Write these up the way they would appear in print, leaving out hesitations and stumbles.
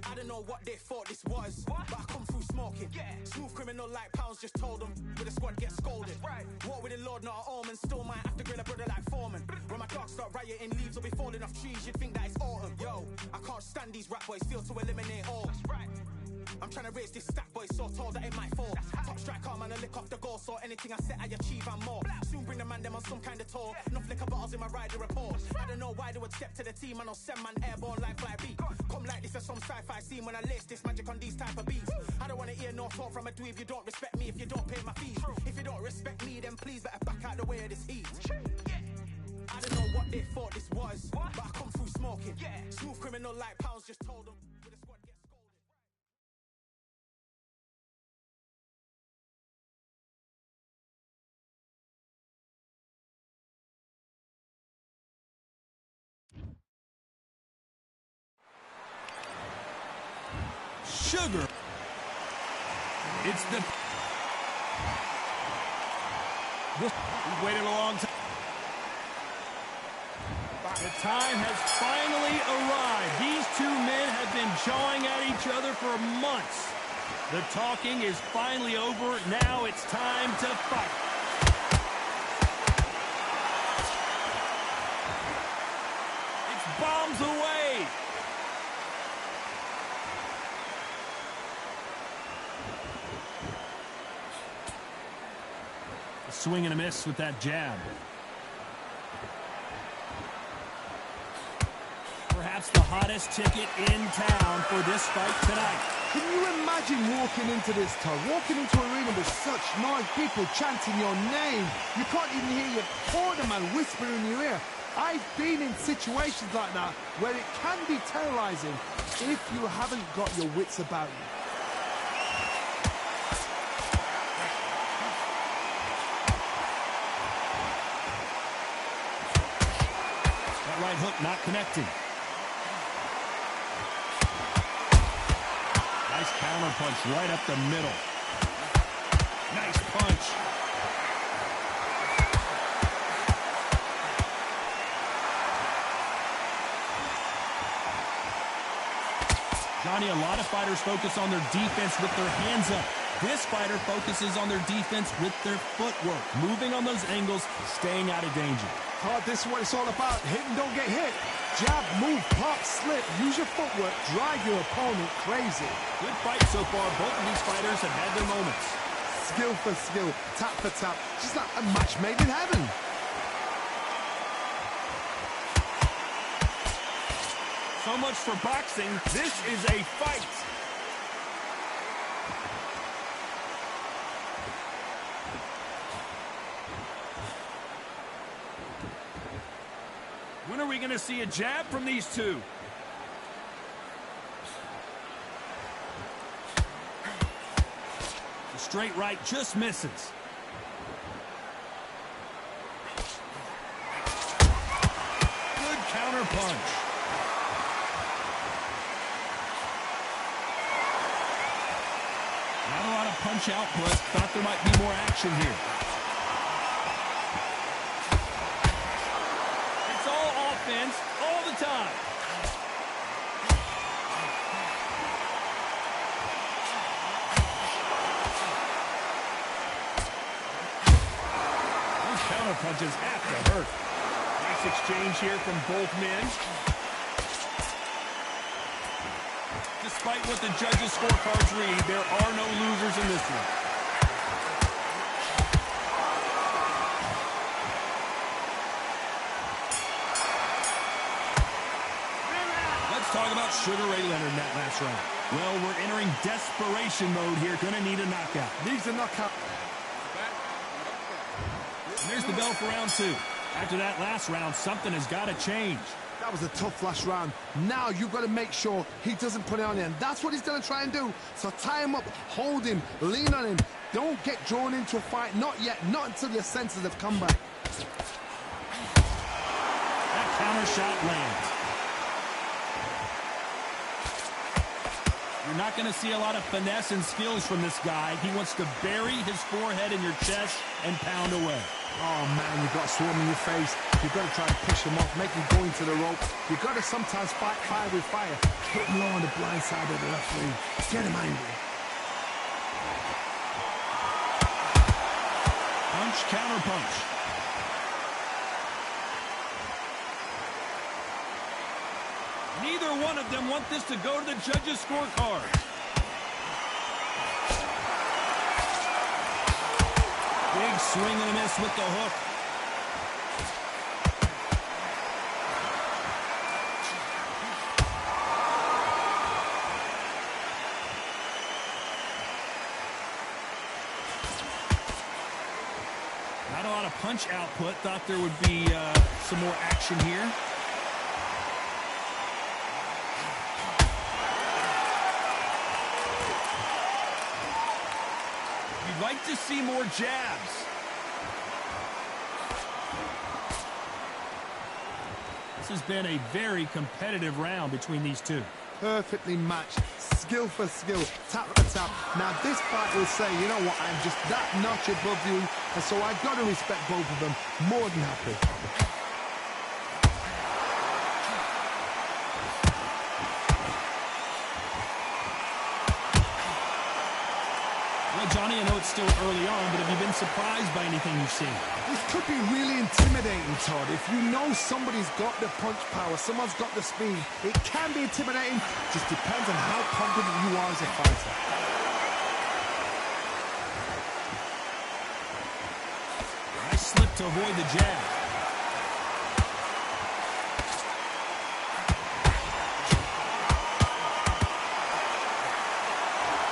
I don't know what they thought this was, but I come through smoking. Smooth criminal like pounds, just told them. With a squad get scolded. Walk with the Lord, not an omen. Still might have to grill a brother like Foreman. When my dogs start rioting, leaves will be falling off trees. You'd think that it's autumn. Yo, I can't stand these rap boys, feel to eliminate all. I'm trying to raise this stat boy, so tall that it might fall. Top striker, man, I lick off the goal, so anything I set, I achieve and more. Soon bring the man them on some kind of tour. Enough liquor bottles in my rider report. I don't know why they would step to the team, and I'll send man airborne like fly beat. Come like this as some sci-fi scene when I lace this magic on these type of beats. I don't want to hear no talk from a dweeb. You don't respect me if you don't pay my fees. If you don't respect me, then please better back out the way of this heat. I don't know what they thought this was, but I come through smoking. Smooth criminal like pounds, just told them. With a squad get scolded. Sugar. It's the... We've waited a long time. The time has finally arrived. These two men have been jawing at each other for months. The talking is finally over. Now it's time to fight. It's bombs away. A swing and a miss with that jab. Perhaps the hottest ticket in town for this fight tonight. Can you imagine walking into this town, walking into an arena with such noise, people chanting your name? You can't even hear your corner man whisper in your ear. I've been in situations like that where it can be terrorizing if you haven't got your wits about you. That right hook not connecting. Nice counter punch right up the middle. Nice punch. Johnny, a lot of fighters focus on their defense with their hands up. This fighter focuses on their defense with their footwork, moving on those angles, staying out of danger. Oh, this is what it's all about. Hit and don't get hit. Jab, move, pop, slip. Use your footwork. Drive your opponent crazy. Good fight so far. Both of these fighters have had their moments. Skill for skill, tap for tap. Just like a match made in heaven. So much for boxing. This is a fight. When are we going to see a jab from these two? The straight right just misses. Good counter punch. Not a lot of punch output. Thought there might be more action here. All the time. These counter punches have to hurt. Nice exchange here from both men. Despite what the judges' scorecards read, there are no losers in this one. Talk about Sugar Ray Leonard in that last round. Well, we're entering desperation mode here. Gonna need a knockout. Needs a knockout. And there's the bell for round two. After that last round, something has got to change. That was a tough last round. Now you've got to make sure he doesn't put it on you. And that's what he's going to try and do. So tie him up, hold him, lean on him. Don't get drawn into a fight. Not yet. Not until your senses have come back. That counter shot lands. You're not going to see a lot of finesse and skills from this guy. He wants to bury his forehead in your chest and pound away. Oh, man, you've got a swarm in your face. You've got to try to push him off, make him go into the rope. You've got to sometimes fight fire with fire. Hit him low on the blind side of the referee. Get him angry. Punch, counter punch. Neither one of them want this to go to the judges' scorecard. Big swing and a miss with the hook. Not a lot of punch output. Thought there would be some more action here. You'd like to see more jabs. This has been a very competitive round between these two. Perfectly matched, skill for skill, tap for tap. Now this fight will say, you know what, I'm just that notch above you, and so I've got to respect both of them. More than happy. Well, Johnny, I know it's still early on, but have you been surprised by anything you've seen? This could be really intimidating, Todd. If you know somebody's got the punch power, someone's got the speed, it can be intimidating. Just depends on how confident you are as a fighter. Nice slip to avoid the jab.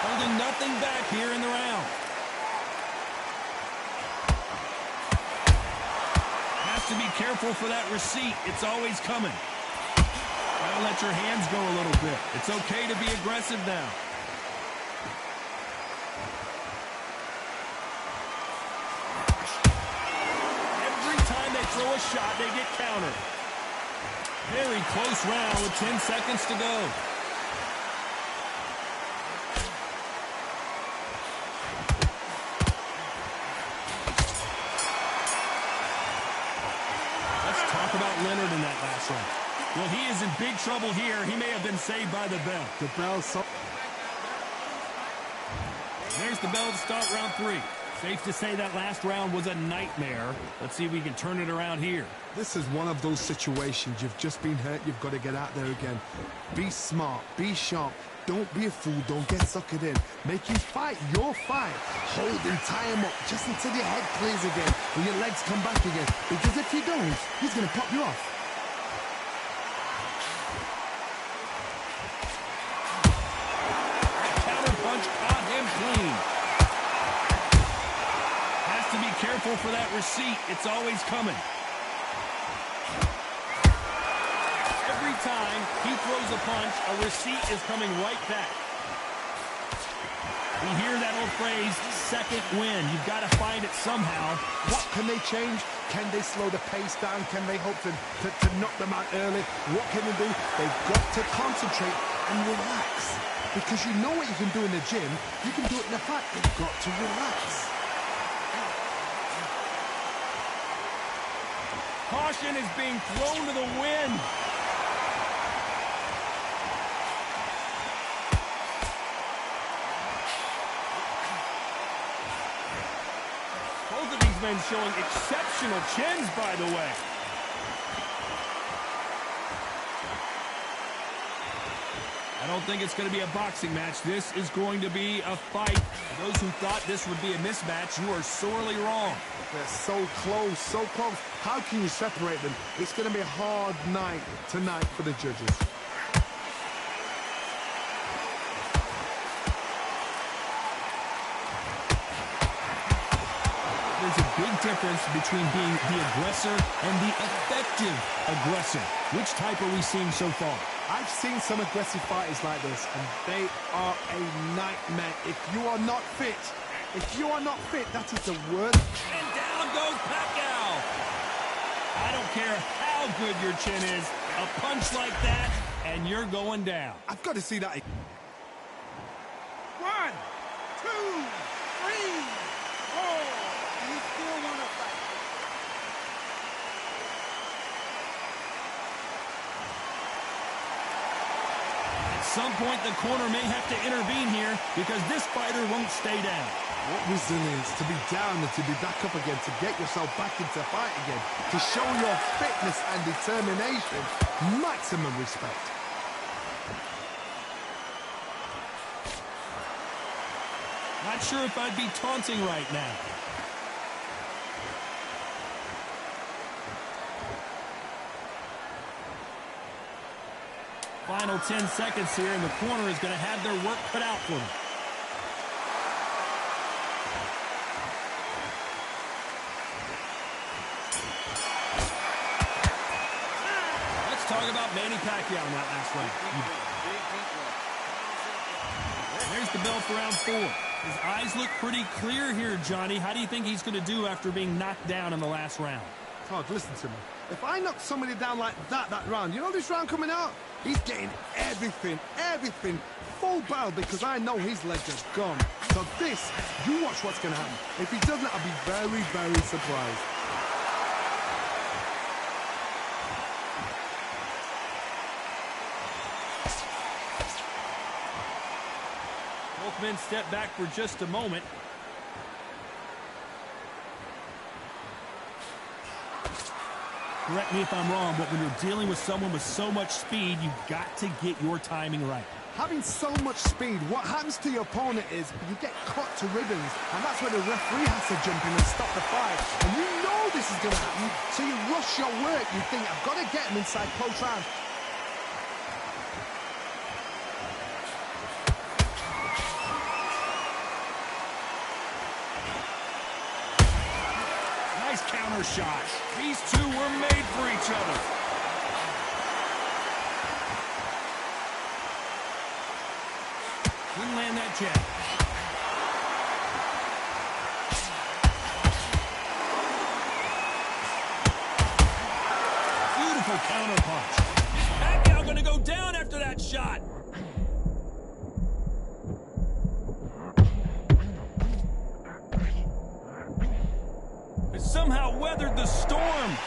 Holding nothing back here in the round. Has to be careful for that receipt. It's always coming. Gotta let your hands go a little bit. It's okay to be aggressive now. Every time they throw a shot, they get countered. Very close round with 10 seconds to go. About Leonard in that last round. Well, he is in big trouble here. He may have been saved by the bell. The bell. There's the bell to start round 3. Safe to say that last round was a nightmare. Let's see if we can turn it around here. This is one of those situations. You've just been hurt. You've got to get out there again. Be smart. Be sharp. Don't be a fool. Don't get suckered in. Make you fight your fight. Hold and tie him up just until your head clears again and your legs come back again. Because if you don't, he's going to pop you off. Counter punch caught him clean. Has to be careful for that receipt. It's always coming. Every time he throws a punch, a receipt is coming right back. We hear that old phrase, second win. You've got to find it somehow. What can they change? Can they slow the pace down? Can they hope to knock them out early? What can they do? They've got to concentrate and relax. Because you know what you can do in the gym. You can do it in the fight. You've got to relax. Caution is being thrown to the wind. Both of these men showing exceptional chins, by the way. I don't think it's going to be a boxing match. This is going to be a fight. For those who thought this would be a mismatch, you are sorely wrong. They're so close, so close. How can you separate them? It's going to be a hard night tonight for the judges. There's a big difference between being the aggressor and the effective aggressor. Which type are we seeing so far? I've seen some aggressive fighters like this, and they are a nightmare. If you are not fit, that is the worst. And down goes Pacquiao. I don't care how good your chin is. A punch like that, and you're going down. I've got to see that. 1, 2, 3, 4. You still want to fight? some point, the corner may have to intervene here because this fighter won't stay down. What resilience to be down and to be back up again, to get yourself back into fight again, to show your fitness and determination. Maximum respect. Not sure if I'd be taunting right now. Final 10 seconds here, and the corner is going to have their work cut out for them. Let's talk about Manny Pacquiao in that last round. There's the bell for round 4. His eyes look pretty clear here, Johnny. How do you think he's going to do after being knocked down in the last round? Todd, listen to me. If I knock somebody down like that round, you know this round coming out? He's getting everything, full barrel, because I know his legs are gone. So this, you watch what's going to happen. If he doesn't, I'll be very, very surprised. Both men step back for just a moment. Correct me if I'm wrong, but when you're dealing with someone with so much speed, you've got to get your timing right. Having so much speed, what happens to your opponent is you get cut to ribbons, and that's where the referee has to jump in and stop the fight. And you know this is going to happen, so you rush your work. You think, I've got to get him inside close round. Nice counter shot. These two were made for each other. Couldn't land that jab. Beautiful counter punch. Pacquiao gonna go down after that shot. Somehow weathered the storm.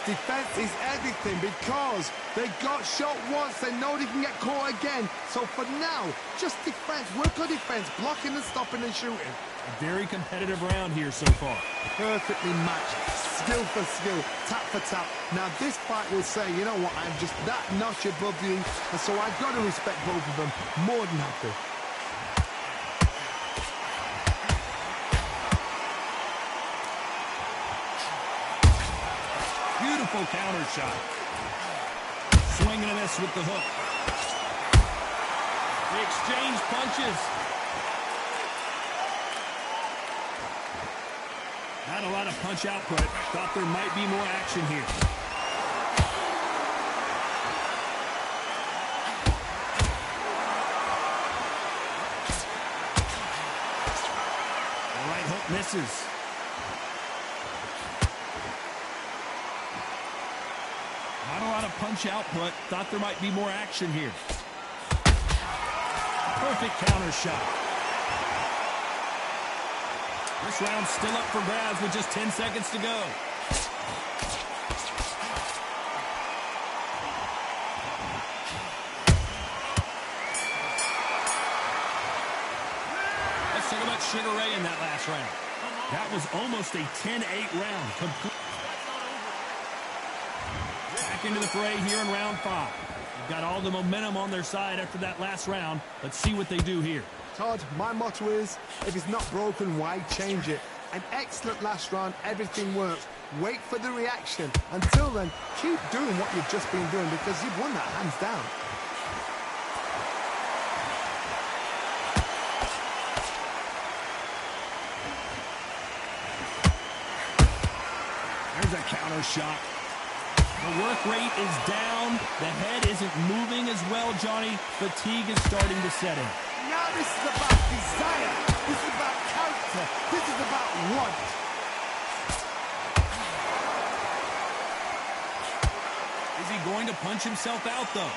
Defense is everything, because they got shot once, they know they can get caught again. So for now, just defense, work on defense, blocking and stopping and shooting. A very competitive round here so far. Perfectly matched, skill for skill, tap for tap. Now this fight will say, you know what, I'm just that notch above you, and so I've got to respect both of them more than happy. Beautiful counter shot. Swing and a miss with the hook. They exchange punches. Not a lot of punch output. Thought there might be more action here. The right hook misses. Not a lot of punch output. Thought there might be more action here. Perfect counter shot. This round's still up for grabs with just 10 seconds to go. Let's talk about Sugar Ray in that last round. That was almost a 10-8 round. Back into the fray here in round 5. They've got all the momentum on their side after that last round. Let's see what they do here. Todd, my motto is, if it's not broken, why change it? An excellent last round, everything works. Wait for the reaction. Until then, keep doing what you've just been doing, because you've won that hands down. There's a counter shot. The work rate is down. The head isn't moving as well, Johnny. Fatigue is starting to set in. Now this is about desire. This is about character. This is about want. Is he going to punch himself out, though?